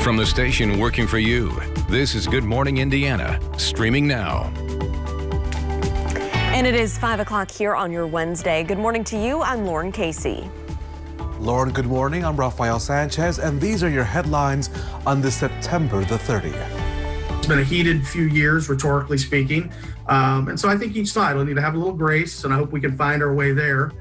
From the station working for you, this is Good Morning Indiana, streaming now. And it is 5 o'clock here on your Wednesday. Good morning to you. I'm Lauren Casey. Lauren, good morning. I'm Rafael Sanchez, and these are your headlines on this September the 30th. It's been a heated few years, rhetorically speaking. And so I think each side will need to have a little grace, and I hope we can find our way there.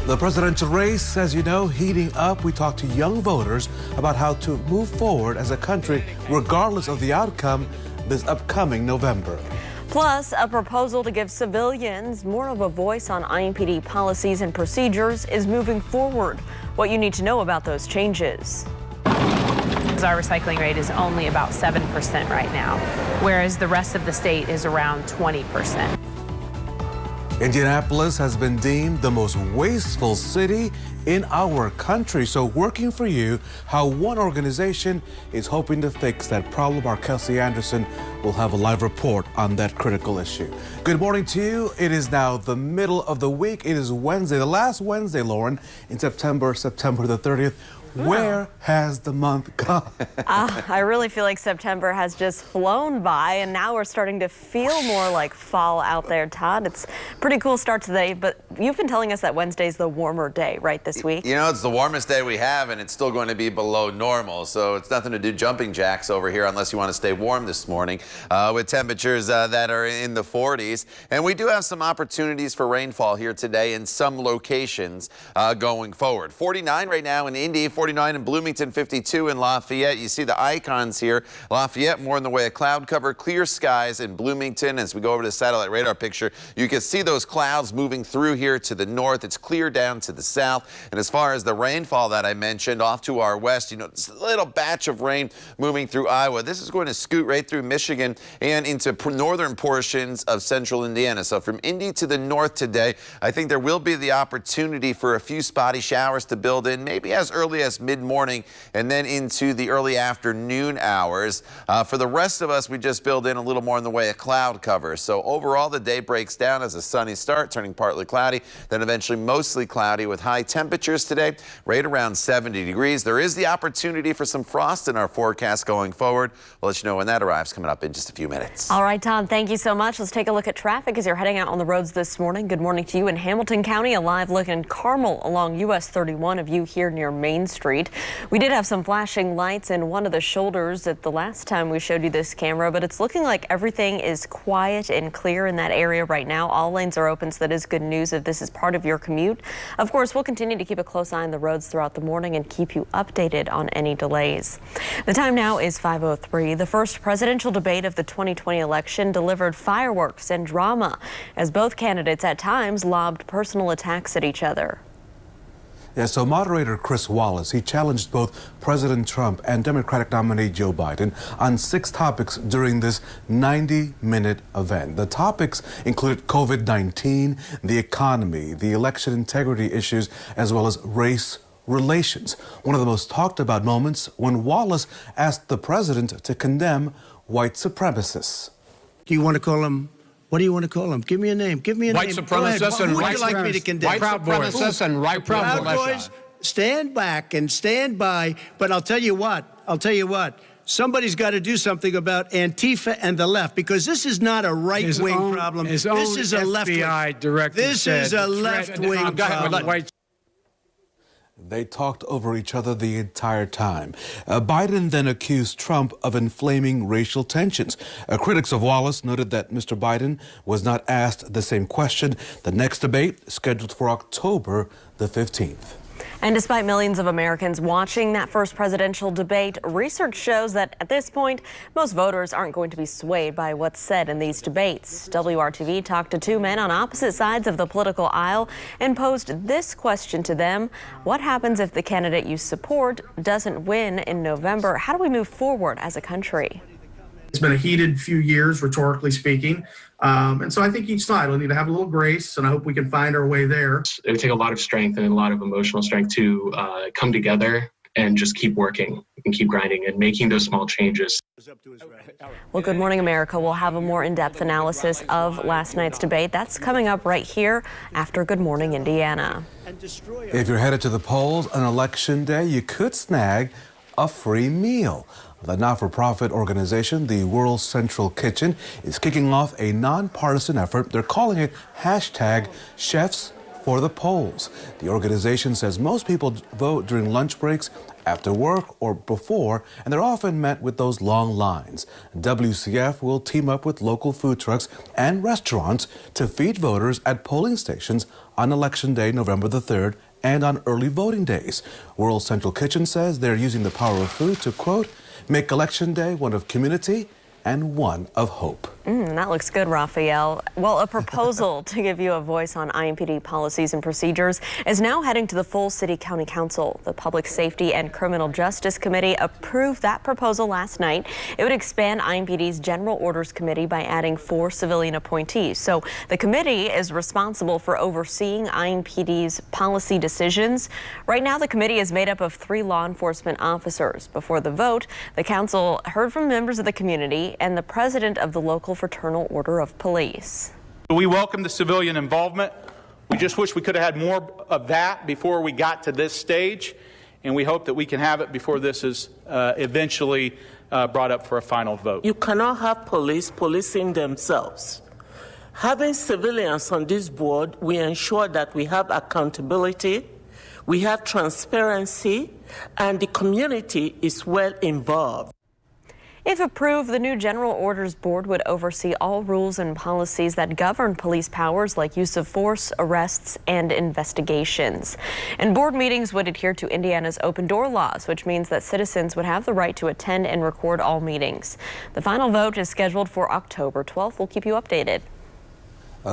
The presidential race, as you know, heating up. We talked to young voters about how to move forward as a country, regardless of the outcome this upcoming November. Plus, a proposal to give civilians more of a voice on Impd policies and procedures is moving forward. What you need to know about those changes. Our recycling rate is only about 7% right now, whereas the rest of the state is around 20%. Indianapolis has been deemed the most wasteful city in our country. So working for you, how one organization is hoping to fix that problem. Our Kelsey Anderson will have a live report on that critical issue. Good morning to you. It is now the middle of the week. It is Wednesday, the last Wednesday, Lauren, in September the 30th. Where has the month gone? I really feel like September has just flown by, and now we're starting to feel more like fall out there, Todd. It's a pretty cool start today, but you've been telling us that Wednesday's the warmer day, right, this week? You know, it's the warmest day we have, and it's still going to be below normal, so it's nothing to do jumping jacks over here unless you want to stay warm this morning with temperatures that are in the 40s. And we do have some opportunities for rainfall here today in some locations going forward. 49 right now in Indy, 49 in Bloomington, 52 in Lafayette. You see the icons here. Lafayette, more in the way of cloud cover, clear skies in Bloomington. As we go over to the satellite radar picture, you can see those clouds moving through here to the north. It's clear down to the south. And as far as the rainfall that I mentioned off to our west, you know, it's a little batch of rain moving through Iowa. This is going to scoot right through Michigan and into northern portions of central Indiana. So from Indy to the north today, I think there will be the opportunity for a few spotty showers to build in, maybe as early as mid-morning and then into the early afternoon hours. For the rest of us, we just build in a little more in the way of cloud cover. So overall, the day breaks down as a sunny start, turning partly cloudy, then eventually mostly cloudy with high temperatures today, right around 70 degrees. There is the opportunity for some frost in our forecast going forward. We'll let you know when that arrives coming up in just a few minutes. All right, Tom, thank you so much. Let's take a look at traffic as you're heading out on the roads this morning. Good morning to you in Hamilton County. A live look in Carmel along US 31, a view here near Main Street. We did have some flashing lights in one of the shoulders at the last time we showed you this camera, but it's looking like everything is quiet and clear in that area right now. All lanes are open, so that is good news if this is part of your commute. Of course, we'll continue to keep a close eye on the roads throughout the morning and keep you updated on any delays. The time now is 5:03. The first presidential debate of the 2020 election delivered fireworks and drama as both candidates at times lobbed personal attacks at each other. Yeah, so moderator Chris Wallace, he challenged both President Trump and Democratic nominee Joe Biden on 6 topics during this 90-minute event. The topics included COVID-19, the economy, the election integrity issues, as well as race relations. One of the most talked about moments when Wallace asked the president to condemn white supremacists. Do you want to call them? What do you want to call them? Give me a name. Give me a white name. Supremacists and white supremacists. Like me to condemn? White supremacists and white Proud Boys. Stand back and stand by. But I'll tell you what. Somebody's got to do something about Antifa and the left, because this is not a right-wing problem. This is a left-wing. This is a left-wing problem. They talked over each other the entire time. Biden then accused Trump of inflaming racial tensions. Critics of Wallace noted that Mr. Biden was not asked the same question. The next debate scheduled for October the 15th. And despite millions of Americans watching that first presidential debate, research shows that at this point, most voters aren't going to be swayed by what's said in these debates. WRTV talked to 2 men on opposite sides of the political aisle and posed this question to them. What happens if the candidate you support doesn't win in November? How do we move forward as a country? It's been a heated few years, rhetorically speaking. And so I think each side will need to have a little grace, and I hope we can find our way there. It would take a lot of strength and a lot of emotional strength to come together and just keep working and keep grinding and making those small changes. Well, Good Morning America will have a more in-depth analysis of last night's debate. That's coming up right here after Good Morning Indiana. If you're headed to the polls on Election Day, you could snag a free meal. The not-for-profit organization, the World Central Kitchen, is kicking off a nonpartisan effort. They're calling it #Chefs for the Polls. The organization says most people vote during lunch breaks, after work, or before, and they're often met with those long lines. WCF will team up with local food trucks and restaurants to feed voters at polling stations on Election Day, November the 3rd, and on early voting days. World Central Kitchen says they're using the power of food to, quote, make Election Day one of community and one of hope. That looks good, Raphael. Well, a proposal to give you a voice on IMPD policies and procedures is now heading to the full City County Council. The Public Safety and Criminal Justice Committee approved that proposal last night. It would expand IMPD's General Orders Committee by adding 4 civilian appointees. So the committee is responsible for overseeing IMPD's policy decisions. Right now, the committee is made up of 3 law enforcement officers. Before the vote, the council heard from members of the community and the president of the local Fraternal Order of Police. We welcome the civilian involvement. We just wish we could have had more of that before we got to this stage, and we hope that we can have it before this is eventually brought up for a final vote. You cannot have police policing themselves. Having civilians on this board, we ensure that we have accountability, we have transparency, and the community is well involved. If approved, the new General Orders Board would oversee all rules and policies that govern police powers like use of force, arrests, and investigations. And board meetings would adhere to Indiana's open door laws, which means that citizens would have the right to attend and record all meetings. The final vote is scheduled for October 12th. We'll keep you updated.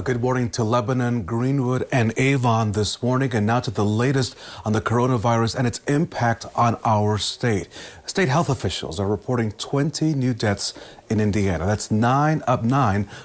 Good morning to Lebanon, Greenwood, and Avon this morning. And now to the latest on the coronavirus and its impact on our state. State health officials are reporting 20 new deaths in Indiana. That's 9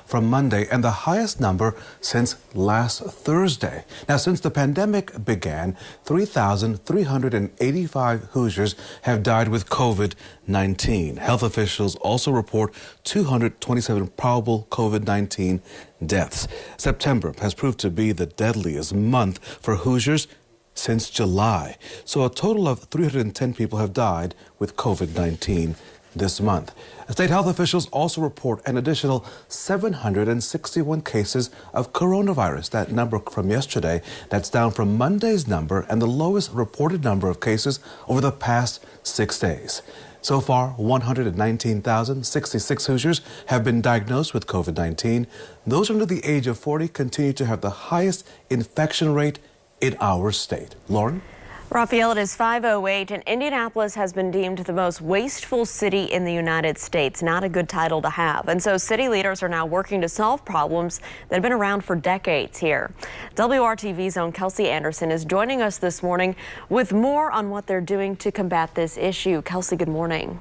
from Monday, and the highest number since last Thursday. Now, since the pandemic began, 3,385 Hoosiers have died with COVID-19. Health officials also report 227 probable COVID-19 deaths. September has proved to be the deadliest month for Hoosiers since July. So a total of 310 people have died with COVID-19 this month. State health officials also report an additional 761 cases of coronavirus. That number from yesterday, that's down from Monday's number and the lowest reported number of cases over the past 6 days. So far, 119,066 Hoosiers have been diagnosed with COVID-19. Those under the age of 40 continue to have the highest infection rate in our state. Lauren? Raphael, it is 5:08, and Indianapolis has been deemed the most wasteful city in the United States. Not a good title to have. And so city leaders are now working to solve problems that have been around for decades here. WRTV's own Kelsey Anderson is joining us this morning with more on what they're doing to combat this issue. Kelsey, good morning.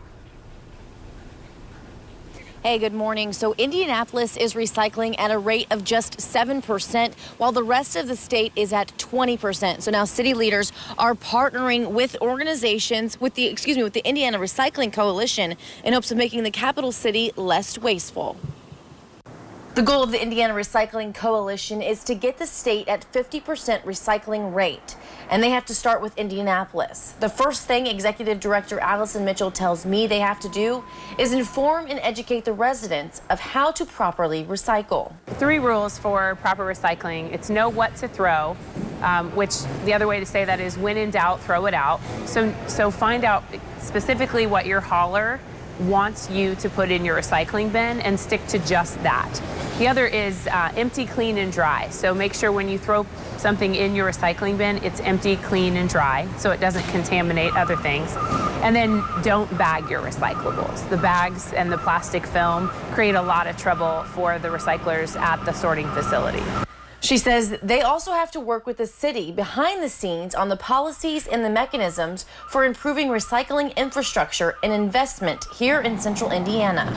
Hey, good morning. So Indianapolis is recycling at a rate of just 7%, while the rest of the state is at 20%. So now city leaders are partnering with organizations with the Indiana Recycling Coalition in hopes of making the capital city less wasteful. The goal of the Indiana Recycling Coalition is to get the state at 50% recycling rate, and they have to start with Indianapolis. The first thing Executive Director Allison Mitchell tells me they have to do is inform and educate the residents of how to properly recycle. 3 rules for proper recycling. It's know what to throw, which the other way to say that is when in doubt, throw it out. So find out specifically what your hauler wants you to put in your recycling bin and stick to just that. The other is empty, clean, and dry. So make sure when you throw something in your recycling bin, it's empty, clean, and dry so it doesn't contaminate other things. And then don't bag your recyclables. The bags and the plastic film create a lot of trouble for the recyclers at the sorting facility. She says they also have to work with the city behind the scenes on the policies and the mechanisms for improving recycling infrastructure and investment here in central Indiana.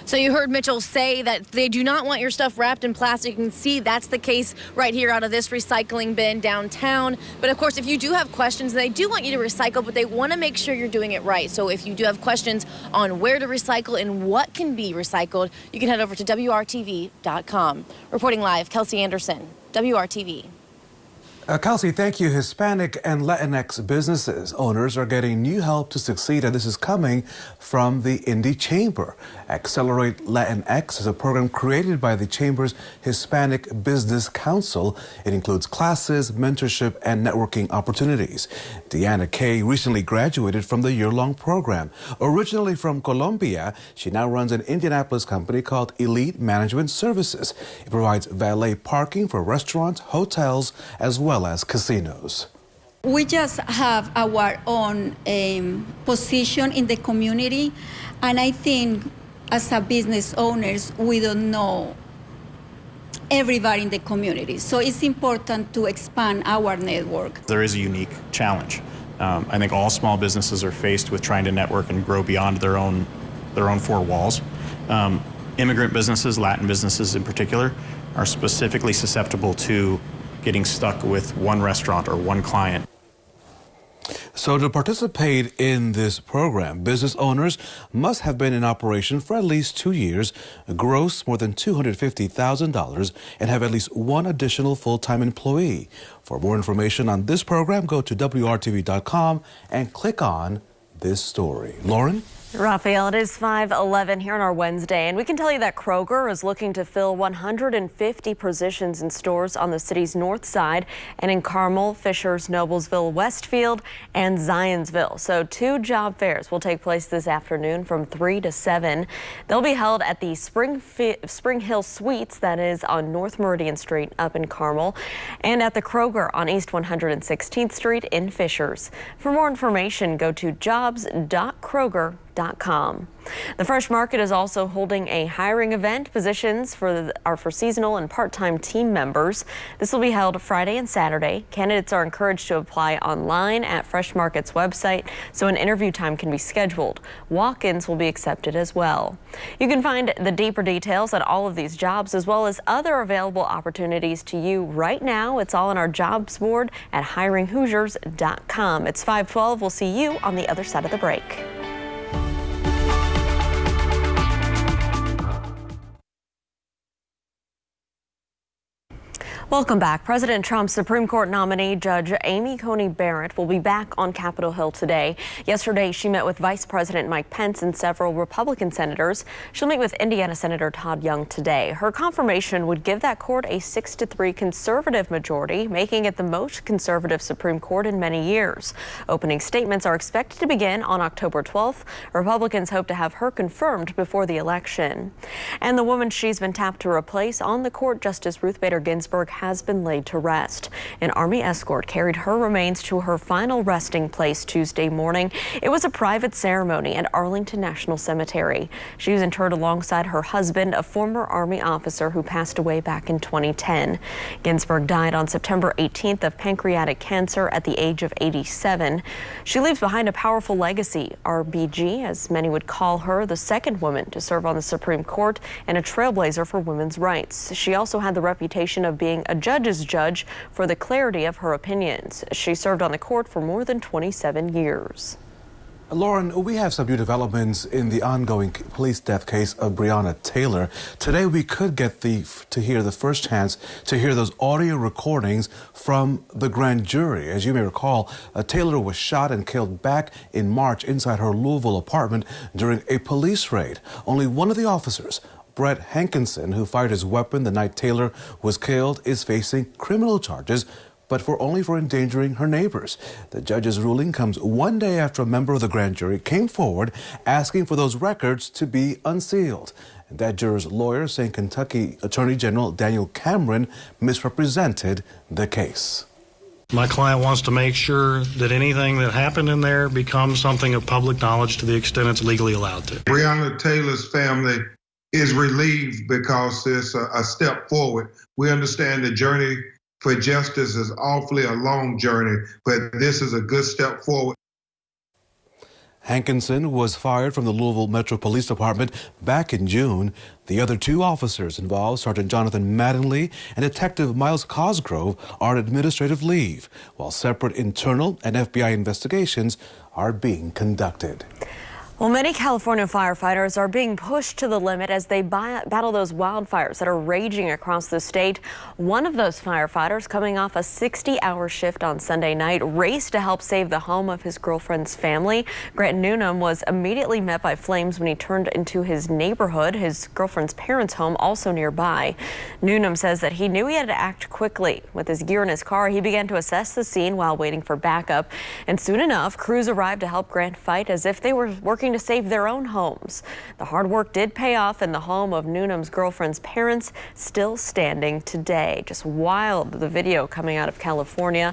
So you heard Mitchell say that they do not want your stuff wrapped in plastic. You can see that's the case right here out of this recycling bin downtown. But of course, if you do have questions, they do want you to recycle, but they want to make sure you're doing it right. So if you do have questions on where to recycle and what can be recycled, you can head over to WRTV.com. Reporting live, Kelsey Anderson, WRTV. Kelsey, thank you. Hispanic and Latinx businesses owners are getting new help to succeed, and this is coming from the Indy Chamber. Accelerate Latinx is a program created by the Chamber's Hispanic Business Council. It includes classes, mentorship, and networking opportunities. Deanna Kay recently graduated from the year-long program. Originally from Colombia, she now runs an Indianapolis company called Elite Management Services. It provides valet parking for restaurants, hotels, as well as casinos. We just have our own position in the community, and I think as a business owners, we don't know everybody in the community. So it's important to expand our network. There is a unique challenge. I think all small businesses are faced with trying to network and grow beyond their own four walls. Immigrant businesses, Latin businesses in particular, are specifically susceptible to getting stuck with one restaurant or one client. So to participate in this program, business owners must have been in operation for at least 2 years, gross more than $250,000, and have at least one additional full-time employee. For more information on this program, go to WRTV.com and click on this story. Lauren? Raphael, it is 5:11 here on our Wednesday, and we can tell you that Kroger is looking to fill 150 positions in stores on the city's north side and in Carmel, Fishers, Noblesville, Westfield, and Zionsville. So 2 job fairs will take place this afternoon from 3 to 7. They'll be held at the Spring Hill Suites, that is on North Meridian Street up in Carmel, and at the Kroger on East 116th Street in Fishers. For more information, go to jobs.kroger.com. The Fresh Market is also holding a hiring event. Positions are for seasonal and part-time team members. This will be held Friday and Saturday. Candidates are encouraged to apply online at Fresh Market's website so an interview time can be scheduled. Walk-ins will be accepted as well. You can find the deeper details on all of these jobs as well as other available opportunities to you right now. It's all on our jobs board at hiringhoosiers.com. It's 5:12. We'll see you on the other side of the break. Welcome back. President Trump's Supreme Court nominee, Judge Amy Coney Barrett, will be back on Capitol Hill today. Yesterday, she met with Vice President Mike Pence and several Republican senators. She'll meet with Indiana Senator Todd Young today. Her confirmation would give that court a 6-3 conservative majority, making it the most conservative Supreme Court in many years. Opening statements are expected to begin on October 12th. Republicans hope to have her confirmed before the election. And the woman she's been tapped to replace on the court, Justice Ruth Bader Ginsburg, has been laid to rest. An Army escort carried her remains to her final resting place Tuesday morning. It was a private ceremony at Arlington National Cemetery. She was interred alongside her husband, a former Army officer who passed away back in 2010. Ginsburg died on September 18th of pancreatic cancer at the age of 87. She leaves behind a powerful legacy. RBG, as many would call her, the second woman to serve on the Supreme Court and a trailblazer for women's rights. She also had the reputation of being a judge's judge for the clarity of her opinions. She served on the court for more than 27 years. Lauren, we have some new developments in the ongoing police death case of Briana Taylor. Today we could get to hear the first chance to hear those audio recordings from the grand jury. As you may recall, Taylor was shot and killed back in March inside her Louisville apartment during a police raid. Only one of the officers, Brett Hankinson, who fired his weapon the night Taylor was killed, is facing criminal charges, but only for endangering her neighbors. The judge's ruling comes one day after a member of the grand jury came forward asking for those records to be unsealed. And that juror's lawyer saying Kentucky Attorney General Daniel Cameron misrepresented the case. My client wants to make sure that anything that happened in there becomes something of public knowledge to the extent it's legally allowed to. Briana Taylor's family is relieved because it's a step forward. We understand the journey for justice is awfully a long journey, but this is a good step forward. Hankinson was fired from the Louisville Metro Police Department back in June. The other 2 officers involved, Sergeant Jonathan Mattingly and Detective Miles Cosgrove, are on administrative leave, while separate internal and FBI investigations are being conducted. Well, many California firefighters are being pushed to the limit as they battle those wildfires that are raging across the state. One of those firefighters, coming off a 60-hour shift on Sunday night, raced to help save the home of his girlfriend's family. Grant Noonan was immediately met by flames when he turned into his neighborhood, his girlfriend's parents' home also nearby. Noonan says that he knew he had to act quickly. With his gear in his car, he began to assess the scene while waiting for backup. And soon enough, crews arrived to help Grant fight as if they were working to save their own homes. The hard work did pay off, and the home of Noonan's girlfriend's parents still standing today. Just wild, the video coming out of California.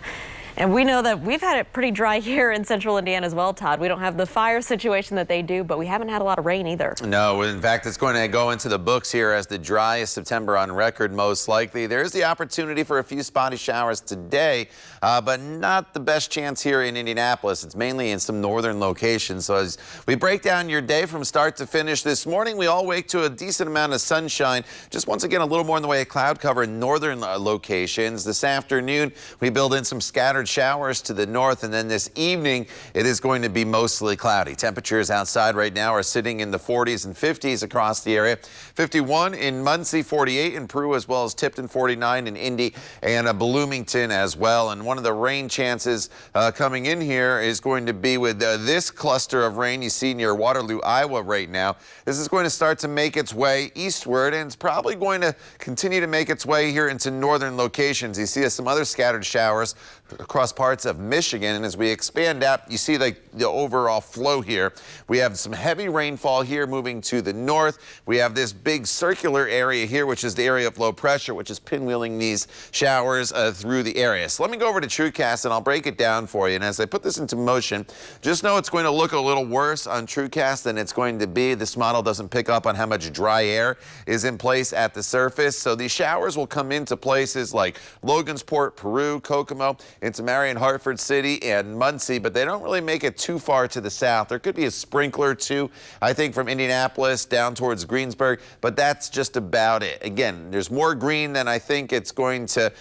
And we know that we've had it pretty dry here in central Indiana as well, Todd. We don't have the fire situation that they do, but we haven't had a lot of rain either. No, in fact, it's going to go into the books here as the driest September on record, most likely. There is the opportunity for a few spotty showers today, but not the best chance here in Indianapolis. It's mainly in some northern locations. So as we break down your day from start to finish this morning, we all wake to a decent amount of sunshine. Just once again, a little more in the way of cloud cover in northern locations. This afternoon, we build in some scattered showers to the north, and then this evening it is going to be mostly cloudy. Temperatures outside right now are sitting in the 40s and 50s across the area. 51 in Muncie, 48 in Peru, as well as Tipton, 49 in Indy and Bloomington as well. And one of the rain chances coming in here is going to be with this cluster of rain you see near Waterloo, Iowa right now. This is going to start to make its way eastward, and it's probably going to continue to make its way here into northern locations. You see some other scattered showers across parts of Michigan, and as we expand out, you see the overall flow here. We have some heavy rainfall here moving to the north. We have this big circular area here, which is the area of low pressure, which is pinwheeling these showers through the area. So let me go over to TrueCast and I'll break it down for you. And as I put this into motion, just know it's going to look a little worse on TrueCast than it's going to be. This model doesn't pick up on how much dry air is in place at the surface. So these showers will come into places like Logansport, Peru, Kokomo, into Marion, Hartford City, and Muncie, but they don't really make it too far to the south. There could be a sprinkler too, I think, from Indianapolis down towards Greensburg, but that's just about it. Again, there's more green than I think it's going to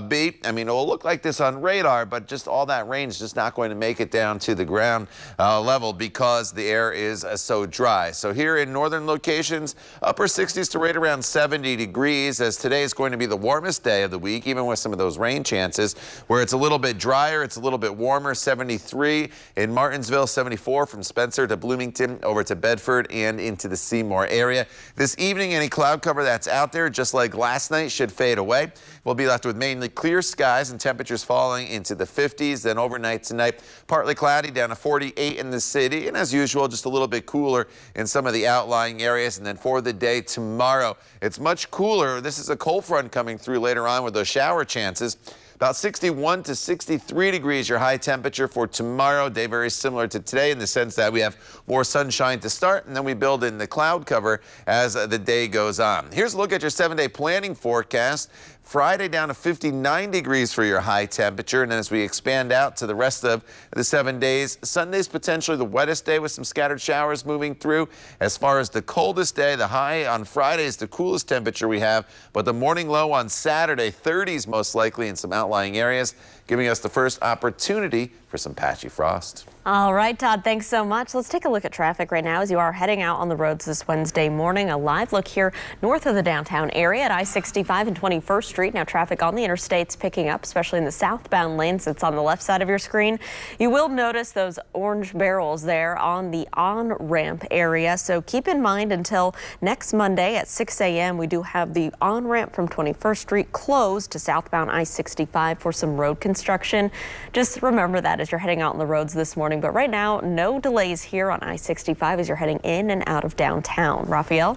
be. I mean, it will look like this on radar, but just all that rain is just not going to make it down to the ground level because the air is so dry. So here in northern locations, upper 60s to right around 70 degrees, as today is going to be the warmest day of the week, even with some of those rain chances, where it's a little bit drier, it's a little bit warmer. 73 in Martinsville, 74 from Spencer to Bloomington over to Bedford and into the Seymour area. This evening, any cloud cover that's out there, just like last night, should fade away. We'll be left with mainly clear skies and temperatures falling into the 50s. Then overnight tonight, partly cloudy down to 48 in the city, and as usual, just a little bit cooler in some of the outlying areas. And then for the day tomorrow, it's much cooler. This is a cold front coming through later on with those shower chances. About 61 to 63 degrees your high temperature for tomorrow. Day very similar to today in the sense that we have more sunshine to start, and then we build in the cloud cover as the day goes on. Here's a look at your 7-day planning forecast. Friday down to 59 degrees for your high temperature, and then as we expand out to the rest of the 7 days, Sunday's potentially the wettest day with some scattered showers moving through. As far as the coldest day, the high on Friday is the coolest temperature we have, but the morning low on Saturday, 30s most likely in some outlying areas, giving us the first opportunity for some patchy frost. All right, Todd, thanks so much. Let's take a look at traffic right now as you are heading out on the roads this Wednesday morning. A live look here north of the downtown area at I-65 and 21st Street. Now traffic on the interstates picking up, especially in the southbound lanes. It's on the left side of your screen. You will notice those orange barrels there on the on-ramp area. So keep in mind until next Monday at 6 a.m. we do have the on-ramp from 21st Street closed to southbound I-65 for some road construction. Just remember that as you're heading out on the roads this morning. But right now, no delays here on I-65 as you're heading in and out of downtown. Raphael?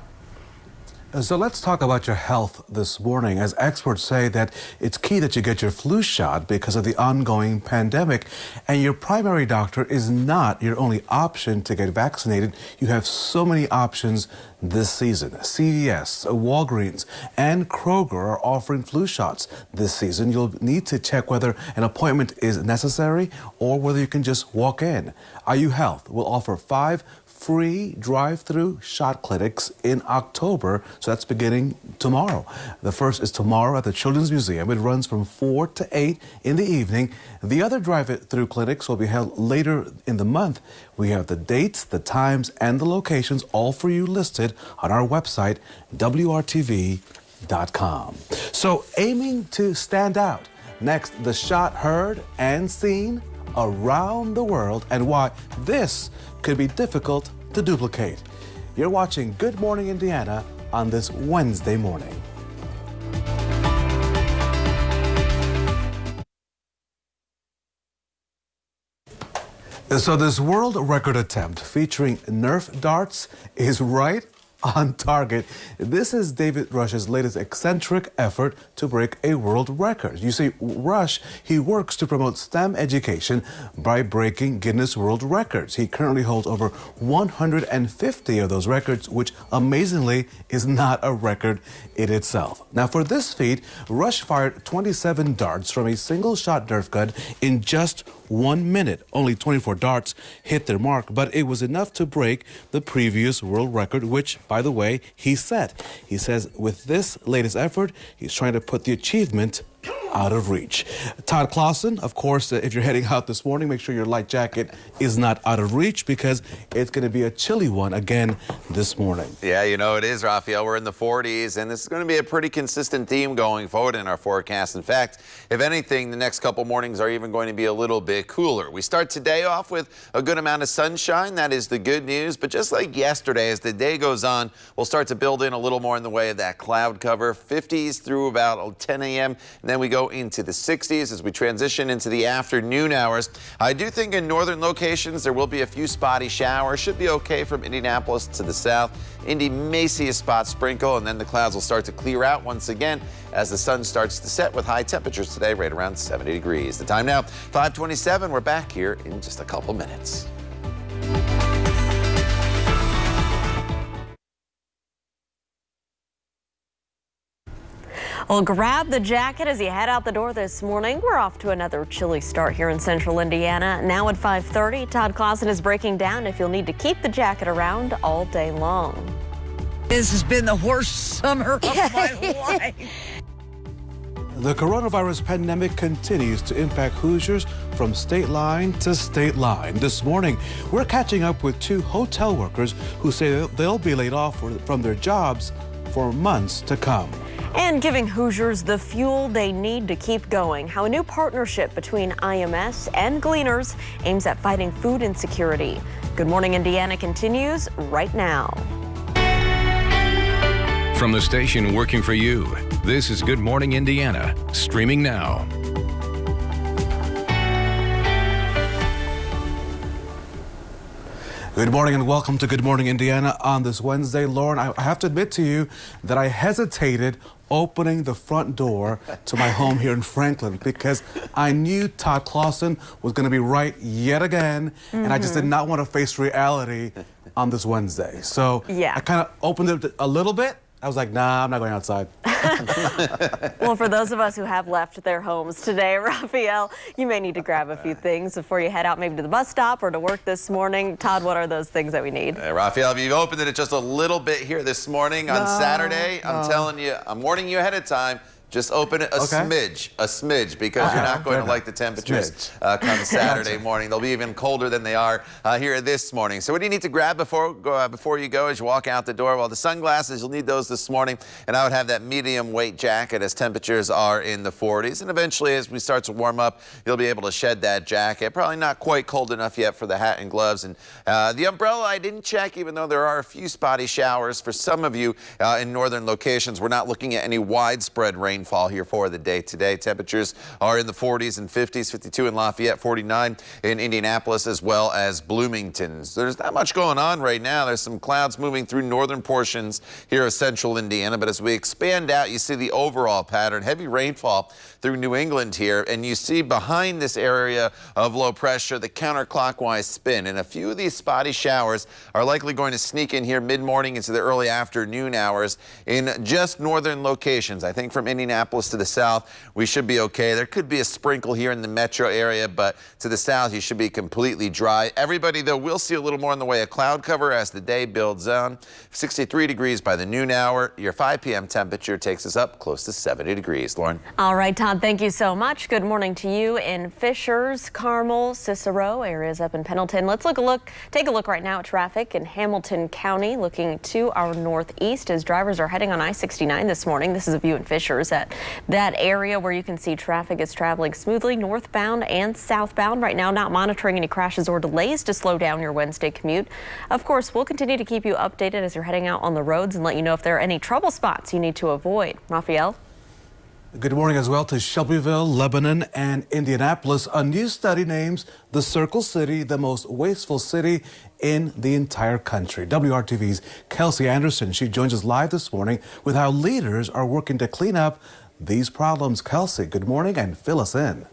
So let's talk about your health this morning, as experts say that it's key that you get your flu shot because of the ongoing pandemic, and your primary doctor is not your only option to get vaccinated. You have so many options this season. CVS, Walgreens, and Kroger are offering flu shots this season. You'll need to check whether an appointment is necessary or whether you can just walk in. IU Health will offer 5 free drive-through shot clinics in October. So that's beginning tomorrow. The first is tomorrow at the Children's Museum. It runs from 4 to 8 in the evening. The other drive-through clinics will be held later in the month. We have the dates, the times, and the locations all for you listed on our website, WRTV.com. So aiming to stand out. Next, the shot heard and seen around the world and why this could be difficult to duplicate. You're watching Good Morning Indiana on this Wednesday morning. So this world record attempt featuring Nerf darts is right on target. This is David Rush's latest eccentric effort to break a world record. You see, Rush, he works to promote STEM education by breaking Guinness World Records. He currently holds over 150 of those records, which amazingly is not a record in itself. Now for this feat, Rush fired 27 darts from a single-shot Nerf gun in just 1 minute. Only 24 darts hit their mark, but it was enough to break the previous world record, which, by the way, he set. He says with this latest effort, he's trying to put the achievement out of reach. Todd Clausen, of course, if you're heading out this morning, make sure your light jacket is not out of reach because it's going to be a chilly one again this morning. Yeah, you know it is, Raphael. We're in the 40s, and this is going to be a pretty consistent theme going forward in our forecast. In fact, if anything, the next couple mornings are even going to be a little bit cooler. We start today off with a good amount of sunshine. That is the good news. But just like yesterday, as the day goes on, we'll start to build in a little more in the way of that cloud cover. 50s through about 10 a.m., and then we go into the 60s as we transition into the afternoon hours. I do think in northern locations there will be a few spotty showers. Should be okay from Indianapolis to the south. Indy may see a spot sprinkle, and then the clouds will start to clear out once again as the sun starts to set with high temperatures today right around 70 degrees. The time now, 5:27. We're back here in just a couple minutes. Well, grab the jacket as you head out the door this morning. We're off to another chilly start here in central Indiana. Now at 5:30, Todd Clausen is breaking down if you'll need to keep the jacket around all day long. This has been the worst summer of my life. The coronavirus pandemic continues to impact Hoosiers from state line to state line. This morning, we're catching up with 2 hotel workers who say they'll be laid off from their jobs for months to come. And giving Hoosiers the fuel they need to keep going. How a new partnership between IMS and Gleaners aims at fighting food insecurity. Good Morning Indiana continues right now. From the station working for you, this is Good Morning Indiana, streaming now. Good morning and welcome to Good Morning Indiana on this Wednesday. Lauren, I have to admit to you that I hesitated opening the front door to my home here in Franklin because I knew Todd Clausen was going to be right yet again, and I just did not want to face reality on this Wednesday. So yeah. I kind of opened it a little bit. I was like, nah, I'm not going outside. Well, for those of us who have left their homes today, Raphael, you may need to grab a few things before you head out maybe to the bus stop or to work this morning. Todd, what are those things that we need? Raphael, if you've opened it just a little bit here this morning on Saturday, I'm telling you, I'm warning you ahead of time. Just open it a smidge, because you're not going to like the temperatures come Saturday morning. They'll be even colder than they are here this morning. So what do you need to grab before you go as you walk out the door? Well, the sunglasses, you'll need those this morning. And I would have that medium weight jacket as temperatures are in the 40s. And eventually, as we start to warm up, you'll be able to shed that jacket. Probably not quite cold enough yet for the hat and gloves. And the umbrella, I didn't check, even though there are a few spotty showers for some of you in northern locations. We're not looking at any widespread rainfall here for the day today. Temperatures are in the 40s and 50s, 52 in Lafayette, 49 in Indianapolis, as well as Bloomington. So there's not much going on right now. There's some clouds moving through northern portions here of central Indiana, but as we expand out, you see the overall pattern. Heavy rainfall through New England here, and you see behind this area of low pressure the counterclockwise spin, and a few of these spotty showers are likely going to sneak in here mid-morning into the early afternoon hours in just northern locations. I think from Indianapolis Indianapolis to the south, we should be okay. There could be a sprinkle here in the metro area, but to the south, you should be completely dry. Everybody, though, will see a little more in the way of cloud cover as the day builds on. 63 degrees by the noon hour. Your 5 p.m. temperature takes us up close to 70 degrees. Lauren. All right, Todd, thank you so much. Good morning to you in Fishers, Carmel, Cicero, areas up in Pendleton. Let's take a look right now at traffic in Hamilton County, looking to our northeast as drivers are heading on I-69 this morning. This is a view in Fishers at that area where you can see traffic is traveling smoothly northbound and southbound. Right now, not monitoring any crashes or delays to slow down your Wednesday commute. Of course, we'll continue to keep you updated as you're heading out on the roads and let you know if there are any trouble spots you need to avoid. Raphael? Good morning as well to Shelbyville, Lebanon, and Indianapolis. A new study names the Circle City the most wasteful city in the entire country. WRTV's Kelsey Anderson, she joins us live this morning with how leaders are working to clean up these problems. Kelsey, good morning and fill us in.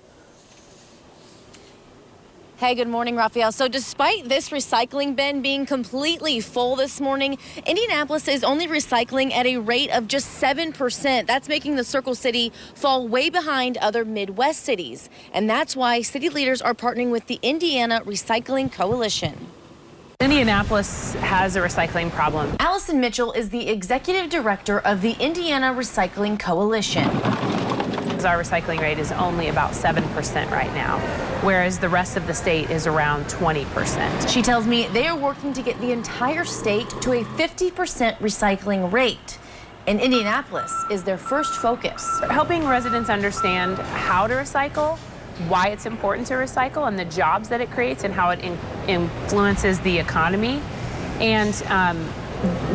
Hey, good morning, Raphael. So despite this recycling bin being completely full this morning, Indianapolis is only recycling at a rate of just 7%. That's making the Circle City fall way behind other Midwest cities. And that's why city leaders are partnering with the Indiana Recycling Coalition. Indianapolis has a recycling problem. Allison Mitchell is the executive director of the Indiana Recycling Coalition. Our recycling rate is only about 7% right now, whereas the rest of the state is around 20%. She tells me they are working to get the entire state to a 50% recycling rate. And Indianapolis is their first focus. Helping residents understand how to recycle, why it's important to recycle, and the jobs that it creates and how it influences the economy, and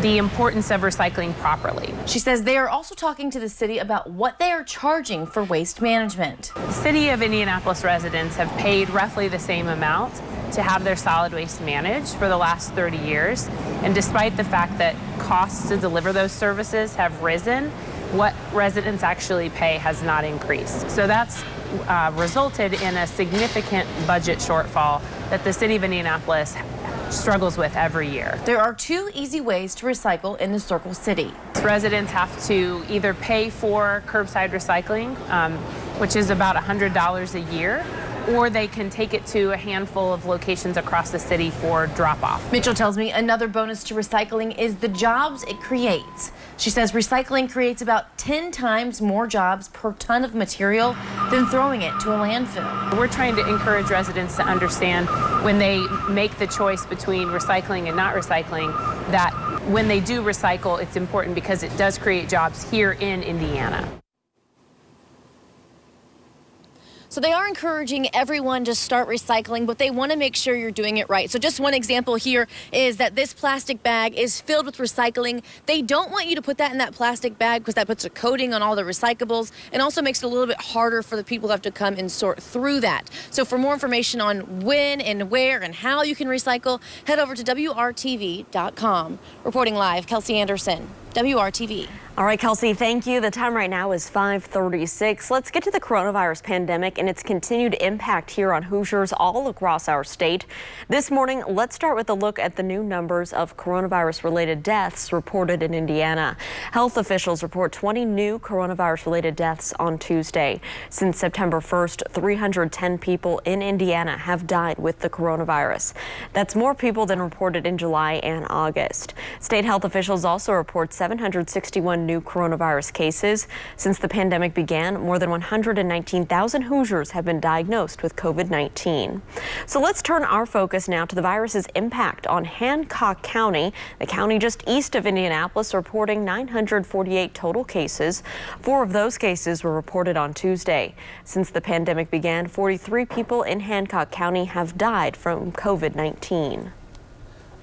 the importance of recycling properly. She says they are also talking to the city about what they are charging for waste management. The city of Indianapolis residents have paid roughly the same amount to have their solid waste managed for the last 30 years. And despite the fact that costs to deliver those services have risen, what residents actually pay has not increased. So that's resulted in a significant budget shortfall that the city of Indianapolis struggles with every year. There are two easy ways to recycle in the Circle City. Residents have to either pay for curbside recycling, which is about $100 a year, or they can take it to a handful of locations across the city for drop-off. Mitchell tells me another bonus to recycling is the jobs it creates. She says recycling creates about 10 times more jobs per ton of material than throwing it to a landfill. We're trying to encourage residents to understand when they make the choice between recycling and not recycling, that when they do recycle, it's important because it does create jobs here in Indiana. So they are encouraging everyone to start recycling, but they want to make sure you're doing it right. So just one example here is that this plastic bag is filled with recycling. They don't want you to put that in that plastic bag because that puts a coating on all the recyclables and also makes it a little bit harder for the people who have to come and sort through that. So for more information on when and where and how you can recycle, head over to WRTV.com. Reporting live, Kelsey Anderson, WRTV. All right, Kelsey, thank you. The time right now is 5:36. Let's get to the coronavirus pandemic and its continued impact here on Hoosiers all across our state. This morning, let's start with a look at the new numbers of coronavirus-related deaths reported in Indiana. Health officials report 20 new coronavirus-related deaths on Tuesday. Since September 1st, 310 people in Indiana have died with the coronavirus. That's more people than reported in July and August. State health officials also report 761 new coronavirus cases. Since the pandemic began, more than 119,000 Hoosiers have been diagnosed with COVID-19. So let's turn our focus now to the virus's impact on Hancock County, the county just east of Indianapolis, reporting 948 total cases. 4 of those cases were reported on Tuesday. Since the pandemic began, 43 people in Hancock County have died from COVID-19.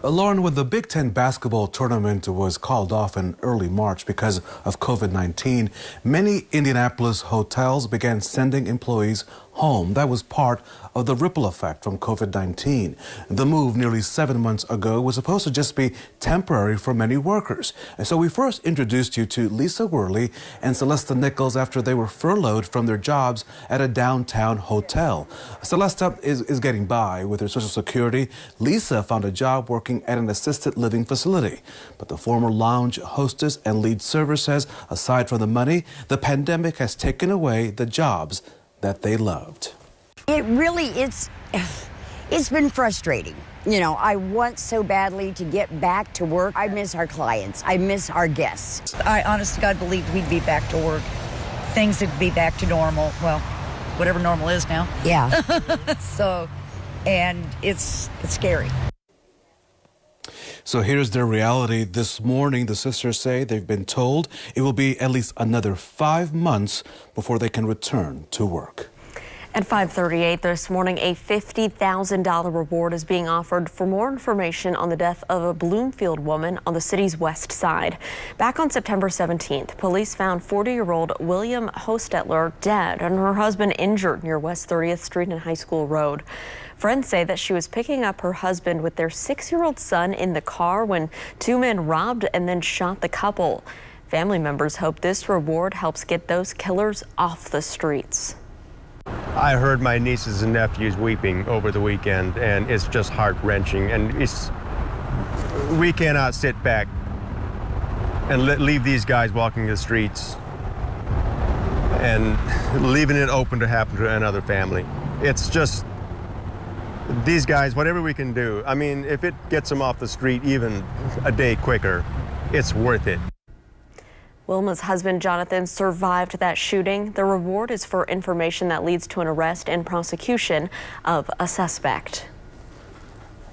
Lauren, when the Big Ten basketball tournament was called off in early March because of COVID-19, many Indianapolis hotels began sending employees home. That was part of the ripple effect from COVID-19. The move nearly 7 months ago was supposed to just be temporary for many workers. And so we first introduced you to Lisa Worley and Celesta Nichols after they were furloughed from their jobs at a downtown hotel. Celesta is getting by with her Social Security. Lisa found a job working at an assisted living facility. But the former lounge hostess and lead server says, aside from the money, the pandemic has taken away the jobs that they loved. It really is, it's been frustrating. You know, I want so badly to get back to work. I miss our clients. I miss our guests. I honest to God believed we'd be back to work. Things would be back to normal. Well, whatever normal is now. Yeah. So, and it's scary. So here's their reality. This morning, the sisters say they've been told it will be at least another 5 months before they can return to work. At 5:38 this morning, a $50,000 reward is being offered for more information on the death of a Bloomfield woman on the city's west side. Back on September 17th, police found 40-year-old William Hostetler dead and her husband injured near West 30th Street and High School Road. Friends say that she was picking up her husband with their 6-year-old son in the car when two men robbed and then shot the couple. Family members hope this reward helps get those killers off the streets. I heard my nieces and nephews weeping over the weekend, and it's just heart-wrenching. And we cannot sit back and leave these guys walking the streets and leaving it open to happen to another family. It's just, these guys, whatever we can do, I mean, if it gets them off the street even a day quicker, it's worth it. Wilma's husband, Jonathan, survived that shooting. The reward is for information that leads to an arrest and prosecution of a suspect.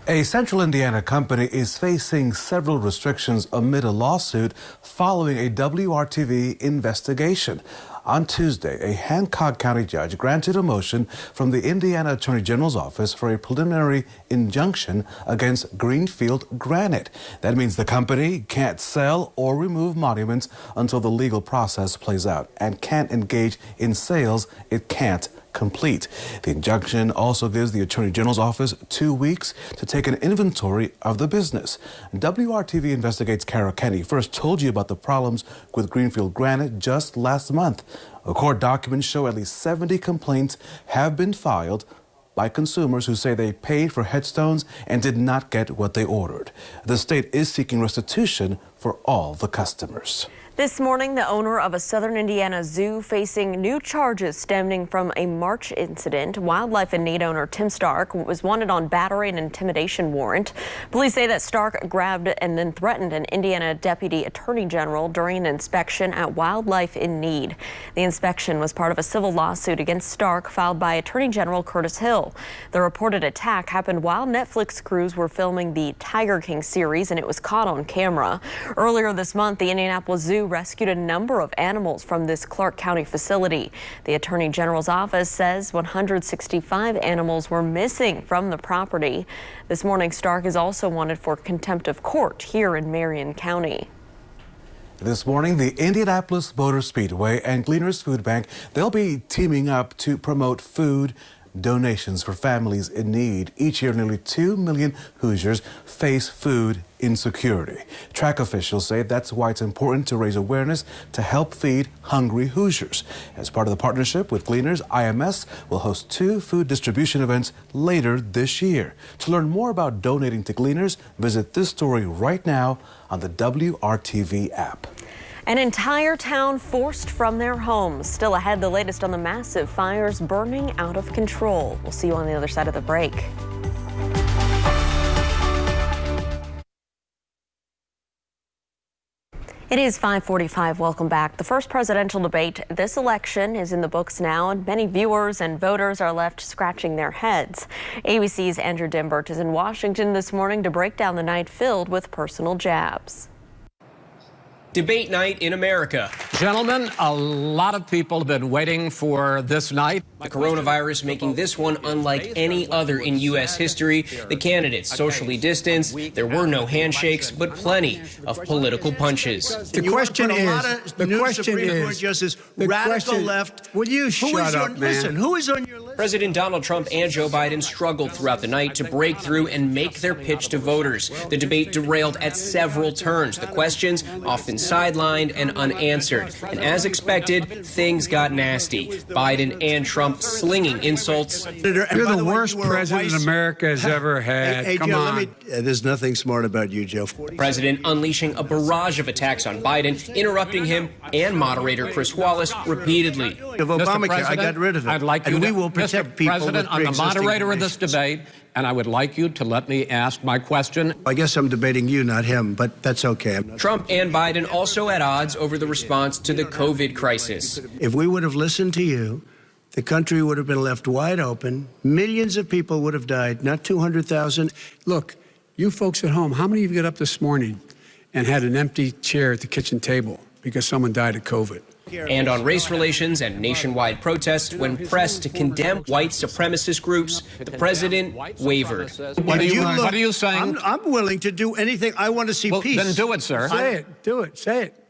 A Central Indiana company is facing several restrictions amid a lawsuit following a WRTV investigation. On Tuesday, a Hancock County judge granted a motion from the Indiana Attorney General's office for a preliminary injunction against Greenfield Granite. That means the company can't sell or remove monuments until the legal process plays out and can't engage in sales it can't complete. The injunction also gives the Attorney General's office 2 weeks to take an inventory of the business. WRTV Investigates Kara Kenny first told you about the problems with Greenfield Granite just last month. Court documents show at least 70 complaints have been filed by consumers who say they paid for headstones and did not get what they ordered. The state is seeking restitution for all the customers. This morning, the owner of a southern Indiana zoo facing new charges stemming from a March incident. Wildlife and Need owner Tim Stark was wanted on battery and intimidation warrant. Police say that Stark grabbed and then threatened an Indiana deputy attorney general during an inspection at Wildlife in Need. The inspection was part of a civil lawsuit against Stark filed by Attorney General Curtis Hill. The reported attack happened while Netflix crews were filming the Tiger King series, and it was caught on camera. Earlier this month, the Indianapolis Zoo rescued a number of animals from this Clark County facility. The Attorney General's office says 165 animals were missing from the property. This morning, Stark is also wanted for contempt of court here in Marion County. This morning, the Indianapolis Motor Speedway and Gleaners Food Bank, they'll be teaming up to promote food donations for families in need. Each year, nearly 2 million Hoosiers face food insecurity. Track officials say that's why it's important to raise awareness to help feed hungry Hoosiers. As part of the partnership with Gleaners, IMS will host 2 food distribution events later this year. To learn more about donating to Gleaners, visit this story right now on the WRTV app. An entire town forced from their homes. Still ahead, the latest on the massive fires burning out of control. We'll see you on the other side of the break. It is 5:45. Welcome back. The first presidential debate this election is in the books now, and many viewers and voters are left scratching their heads. ABC's Andrew Dimbert is in Washington this morning to break down the night filled with personal jabs. Debate night in America. Gentlemen, a lot of people have been waiting for this night. The coronavirus making this one unlike any other in U.S. history. The candidates socially distanced. There were no handshakes, but plenty of political punches. The question is, Supreme Court justice, radical left. Will you shut up, man? Listen, who is on your list? President Donald Trump and Joe Biden struggled throughout the night to break through and make their pitch to voters. The debate derailed at several turns, the questions often sidelined and unanswered. And as expected, things got nasty. Biden and Trump slinging insults. You're the worst president America has ever had. Hey, Come Joe, on. there's nothing smart about you, Joe. The president unleashing a barrage of attacks on Biden, interrupting him and moderator Chris Wallace repeatedly. Of Obamacare, I got rid of it. I'd like you and to, we will protect Mr. people President, with I'm the pre-existing moderator of this conditions. debate, and I would like you to let me ask my question. I guess I'm debating you, not him, but that's okay. Trump and Biden also at odds over the response to the COVID crisis. If we would have listened to you, the country would have been left wide open. Millions of people would have died, not 200,000. Look, you folks at home, how many of you got up this morning and had an empty chair at the kitchen table because someone died of COVID? And on race relations and nationwide protests, when pressed to condemn white supremacist groups, the president wavered. What are you saying? I'm willing to do anything. I want to see peace. Then do it, sir. Say it. Do it. Say it.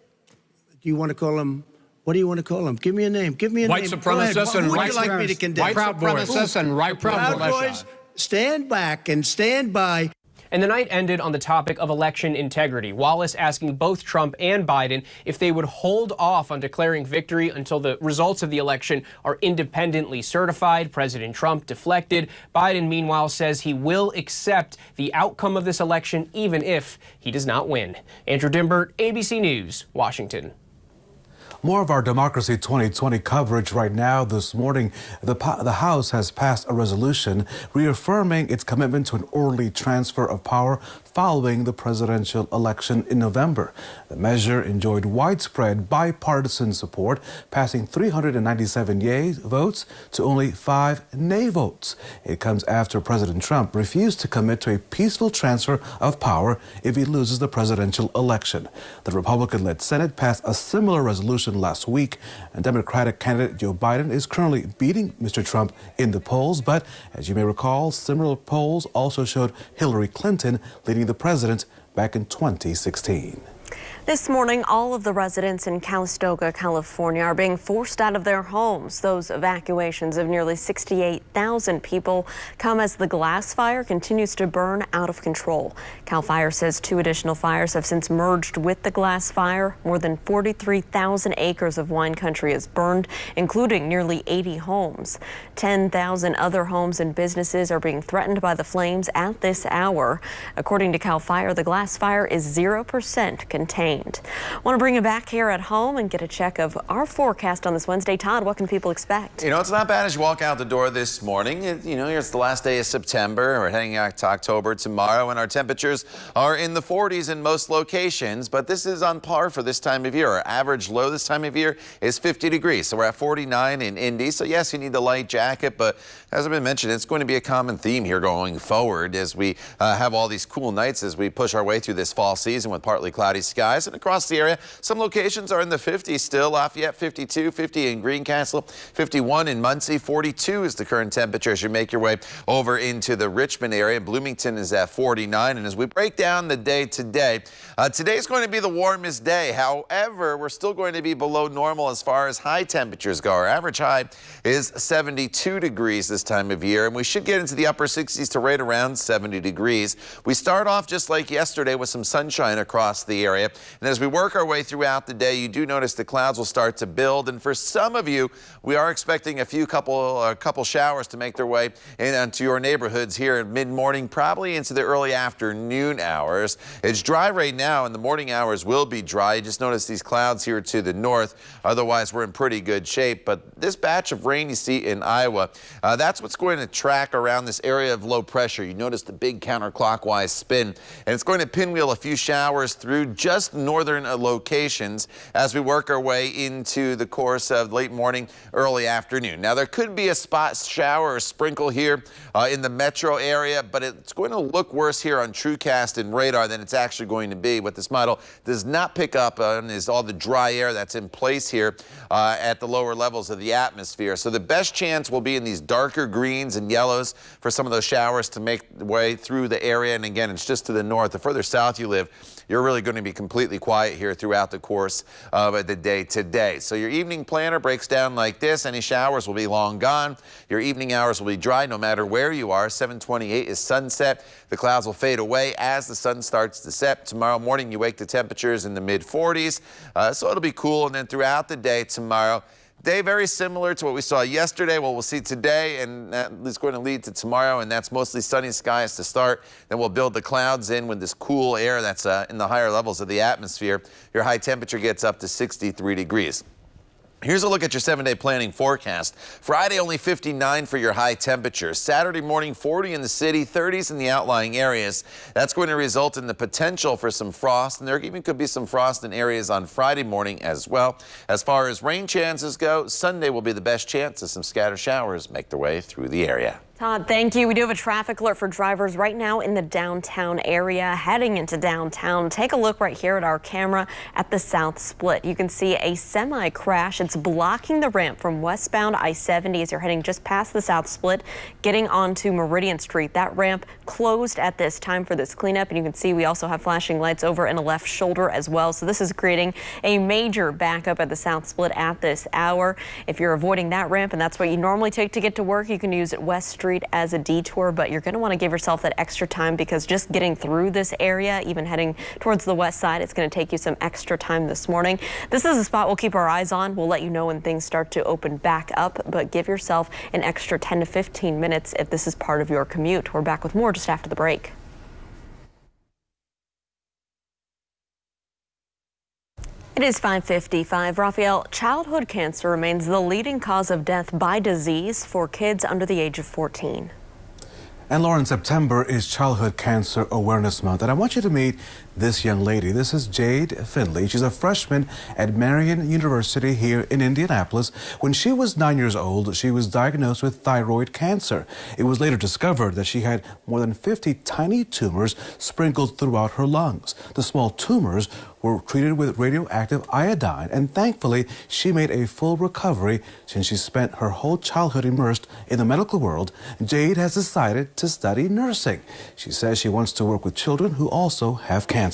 Do you want to call him? What do you want to call him? Give me a name. Give me a White name. supremacists and Who would white you like me to condemn? White supremacists and right Proud Boys, stand back and stand by. And the night ended on the topic of election integrity. Wallace asking both Trump and Biden if they would hold off on declaring victory until the results of the election are independently certified. President Trump deflected. Biden, meanwhile, says he will accept the outcome of this election even if he does not win. Andrew Dimbert, ABC News, Washington. More of our Democracy 2020 coverage right now. This morning, the House has passed a resolution reaffirming its commitment to an orderly transfer of power following the presidential election in November. The measure enjoyed widespread bipartisan support, passing 397 yea votes to only 5 nay votes. It comes after President Trump refused to commit to a peaceful transfer of power if he loses the presidential election. The Republican-led Senate passed a similar resolution last week, and Democratic candidate Joe Biden is currently beating Mr. Trump in the polls. But as you may recall, similar polls also showed Hillary Clinton leading the president back in 2016. This morning, all of the residents in Calistoga, California are being forced out of their homes. Those evacuations of nearly 68,000 people come as the glass fire continues to burn out of control. Cal Fire says 2 additional fires have since merged with the glass fire. More than 43,000 acres of wine country is burned, including nearly 80 homes. 10,000 other homes and businesses are being threatened by the flames at this hour. According to Cal Fire, the glass fire is 0% contained. Want to bring you back here at home and get a check of our forecast on this Wednesday. Todd, what can people expect? You know, it's not bad as you walk out the door this morning. It's the last day of September. We're heading out to October tomorrow, and our temperatures are in the 40s in most locations, but this is on par for this time of year. Our average low this time of year is 50 degrees, so we're at 49 in Indy. So yes, you need the light jacket, but as I've been mentioned, it's going to be a common theme here going forward as we have all these cool nights as we push our way through this fall season with partly cloudy skies. And across the area, some locations are in the 50s still. Lafayette 52, 50 in Greencastle, 51 in Muncie, 42 is the current temperature as you make your way over into the Richmond area. Bloomington is at 49. And as we break down the day today, today's going to be the warmest day. However, we're still going to be below normal as far as high temperatures go. Our average high is 72 degrees this time of year, and we should get into the upper 60s to right around 70 degrees. We start off just like yesterday with some sunshine across the area. And as we work our way throughout the day, you do notice the clouds will start to build. And for some of you, we are expecting a couple showers to make their way into your neighborhoods here at mid-morning, probably into the early afternoon hours. It's dry right now, and the morning hours will be dry. You just notice these clouds here to the north. Otherwise, we're in pretty good shape. But this batch of rain you see in Iowa, that's what's going to track around this area of low pressure. You notice the big counterclockwise spin, and it's going to pinwheel a few showers through just northern locations as we work our way into the course of late morning, early afternoon. Now, there could be a spot shower or sprinkle here in the metro area, but it's going to look worse here on TrueCast and radar than it's actually going to be. What this model does not pick up on is all the dry air that's in place here at the lower levels of the atmosphere. So the best chance will be in these darker greens and yellows for some of those showers to make their way through the area. And again, it's just to the north. The further south you live, you're really going to be completely completely quiet here throughout the course of the day today. So your evening planner breaks down like this. Any showers will be long gone. Your evening hours will be dry no matter where you are. 7:28 is sunset. The clouds will fade away as the sun starts to set. Tomorrow morning you wake to temperatures in the mid-40s. So it'll be cool. And then throughout the day tomorrow, day very similar to what we saw yesterday, what we'll see today, and that is going to lead to tomorrow, and that's mostly sunny skies to start. Then we'll build the clouds in with this cool air that's in the higher levels of the atmosphere. Your high temperature gets up to 63 degrees. Here's a look at your 7-day planning forecast. Friday, only 59 for your high temperature. Saturday morning, 40 in the city, 30s in the outlying areas. That's going to result in the potential for some frost, and there even could be some frost in areas on Friday morning as well. As far as rain chances go, Sunday will be the best chance as some scattered showers make their way through the area. Todd, thank you. We do have a traffic alert for drivers right now in the downtown area, heading into downtown. Take a look right here at our camera at the South Split. You can see a semi crash. It's blocking the ramp from westbound I-70 as you're heading just past the South Split, getting onto Meridian Street. That ramp closed at this time for this cleanup, and you can see we also have flashing lights over in the left shoulder as well. So this is creating a major backup at the South Split at this hour. If you're avoiding that ramp and that's what you normally take to get to work, you can use West Street as a detour, but you're going to want to give yourself that extra time because just getting through this area, even heading towards the west side, it's going to take you some extra time this morning. This is a spot we'll keep our eyes on. We'll let you know when things start to open back up, but give yourself an extra 10 to 15 minutes if this is part of your commute. We're back with more just after the break. It is 5:55. Raphael, childhood cancer remains the leading cause of death by disease for kids under the age of 14. And Lauren, September is Childhood Cancer Awareness Month, and I want you to meet this young lady. This is Jade Finley. She's a freshman at Marian University here in Indianapolis. When she was 9 years old, she was diagnosed with thyroid cancer. It was later discovered that she had more than 50 tiny tumors sprinkled throughout her lungs. The small tumors were treated with radioactive iodine, and thankfully she made a full recovery since she spent her whole childhood immersed in the medical world. Jade has decided to study nursing. She says she wants to work with children who also have cancer.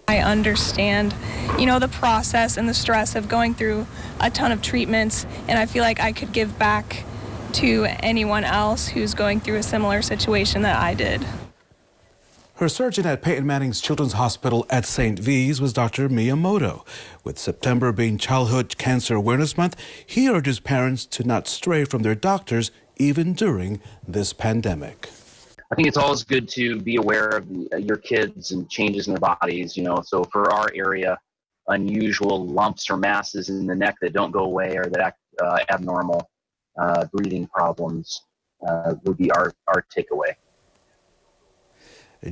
I understand, the process and the stress of going through a ton of treatments, and I feel like I could give back to anyone else who's going through a similar situation that I did. Her surgeon at Peyton Manning's Children's Hospital at St. V's was Dr. Miyamoto. With September being Childhood Cancer Awareness Month, he urges parents to not stray from their doctors even during this pandemic. I think it's always good to be aware of your kids and changes in their bodies, So for our area, unusual lumps or masses in the neck that don't go away or that act abnormal, breathing problems would be our takeaway.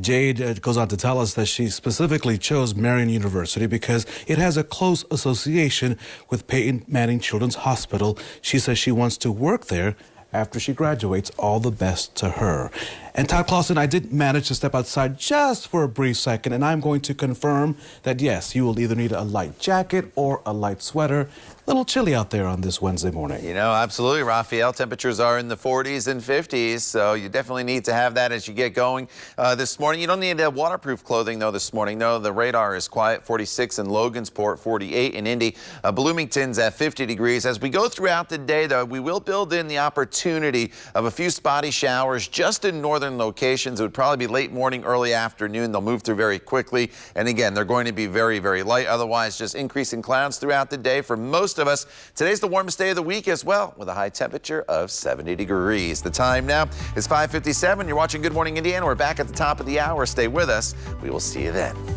Jade goes on to tell us that she specifically chose Marian University because it has a close association with Peyton Manning Children's Hospital. She says she wants to work there after she graduates. All the best to her. And Todd Clausen, I did manage to step outside just for a brief second, and I'm going to confirm that, yes, you will either need a light jacket or a light sweater. A little chilly out there on this Wednesday morning. Absolutely, Raphael. Temperatures are in the 40s and 50s, so you definitely need to have that as you get going this morning. You don't need waterproof clothing, though, this morning. No, the radar is quiet. 46 in Logansport, 48 in Indy. Bloomington's at 50 degrees. As we go throughout the day, though, we will build in the opportunity of a few spotty showers just in northern locations. It would probably be late morning, early afternoon. They'll move through very quickly. And again, they're going to be very, very light. Otherwise, just increasing clouds throughout the day for most of us. Today's the warmest day of the week as well, with a high temperature of 70 degrees. The time now is 5:57. You're watching Good Morning Indiana. We're back at the top of the hour. Stay with us. We will see you then.